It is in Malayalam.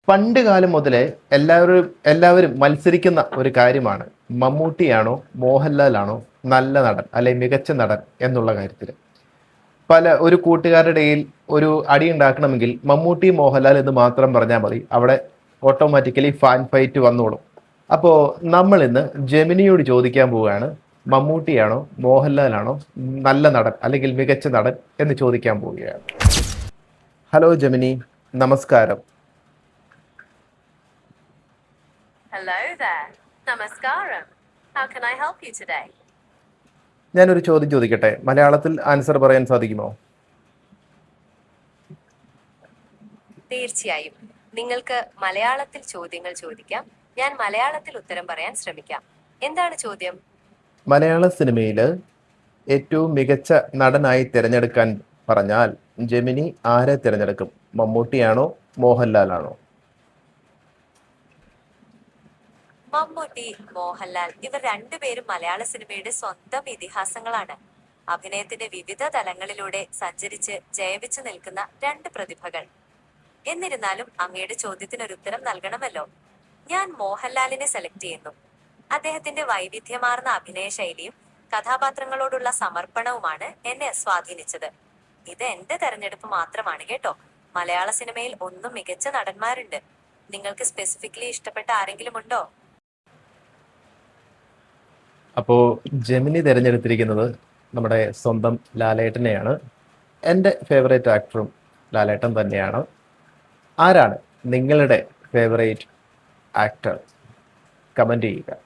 പണ്ട് കാലം മുതലേ എല്ലാവരും മത്സരിക്കുന്ന ഒരു കാര്യമാണ് മമ്മൂട്ടിയാണോ മോഹൻലാലാണോ നല്ല നടൻ അല്ലെ മികച്ച നടൻ എന്നുള്ള കാര്യത്തിൽ. ഒരു കൂട്ടുകാരുടെ ഇടയിൽ ഒരു അടി ഉണ്ടാക്കണമെങ്കിൽ മമ്മൂട്ടി മോഹൻലാൽ എന്ന് മാത്രം പറഞ്ഞാൽ മതി, അവിടെ ഓട്ടോമാറ്റിക്കലി ഫാൻ ഫൈറ്റ് വന്നോളും. അപ്പോൾ നമ്മൾ ഇന്ന് ജെമിനിയോട് ചോദിക്കാൻ പോവുകയാണ്, മമ്മൂട്ടിയാണോ മോഹൻലാലാണോ നല്ല നടൻ അല്ലെങ്കിൽ മികച്ച നടൻ എന്ന് ചോദിക്കാൻ പോവുകയാണ്. ഹലോ ജെമിനി, നമസ്കാരം. Hello there. Namaskaram. How can I help you today? ഞാനൊരു ചോദ്യം ചോദിക്കട്ടെ, മലയാളത്തിൽ ആൻസർ പറയാൻ സാധിക്കുമോ? തീർച്ചയായും. നിങ്ങൾക്ക് മലയാളത്തിൽ ചോദ്യങ്ങൾ ചോദിക്കാം. ഞാൻ മലയാളത്തിൽ ഉത്തരം പറയാൻ ശ്രമിക്കാം. എന്താണ് ചോദ്യം? മലയാള സിനിമയിൽ ഏറ്റവും മികച്ച നടനായി തിരഞ്ഞെടുക്കാൻ പറഞ്ഞാൽ ജെമിനി ആരെ തിരഞ്ഞെടുക്കും? മമ്മൂട്ടിയാണോ മോഹൻലാലാണോ? മമ്മൂട്ടി, മോഹൻലാൽ ഇവർ രണ്ടുപേരും മലയാള സിനിമയുടെ സ്വന്തം ഇതിഹാസങ്ങളാണ്. അഭിനയത്തിന്റെ വിവിധ തലങ്ങളിലൂടെ സഞ്ചരിച്ച് ജയവിച്ചു നിൽക്കുന്ന രണ്ട് പ്രതിഭകൾ. എന്നിരുന്നാലും അങ്ങയുടെ ചോദ്യത്തിന് ഒരു ഉത്തരം നൽകണമല്ലോ. ഞാൻ മോഹൻലാലിനെ സെലക്ട് ചെയ്യുന്നു. അദ്ദേഹത്തിന്റെ വൈവിധ്യമാർന്ന അഭിനയ ശൈലിയും കഥാപാത്രങ്ങളോടുള്ള സമർപ്പണവുമാണ് എന്നെ സ്വാധീനിച്ചത്. ഇത് എന്റെ തെരഞ്ഞെടുപ്പ് മാത്രമാണ് കേട്ടോ. മലയാള സിനിമയിൽ ഒന്നും മികച്ച നടന്മാരുണ്ട്. നിങ്ങൾക്ക് സ്പെസിഫിക്കലി ഇഷ്ടപ്പെട്ട ആരെങ്കിലും ഉണ്ടോ? അപ്പോൾ ജെമിനി തിരഞ്ഞെടുത്തിരിക്കുന്നത് നമ്മുടെ സ്വന്തം ലാലേട്ടനെയാണ്. എൻ്റെ ഫേവറേറ്റ് ആക്ടറും ലാലേട്ടൻ തന്നെയാണ്. ആരാണ് നിങ്ങളുടെ ഫേവറേറ്റ് ആക്ടർ? കമൻറ്റ് ചെയ്യുക.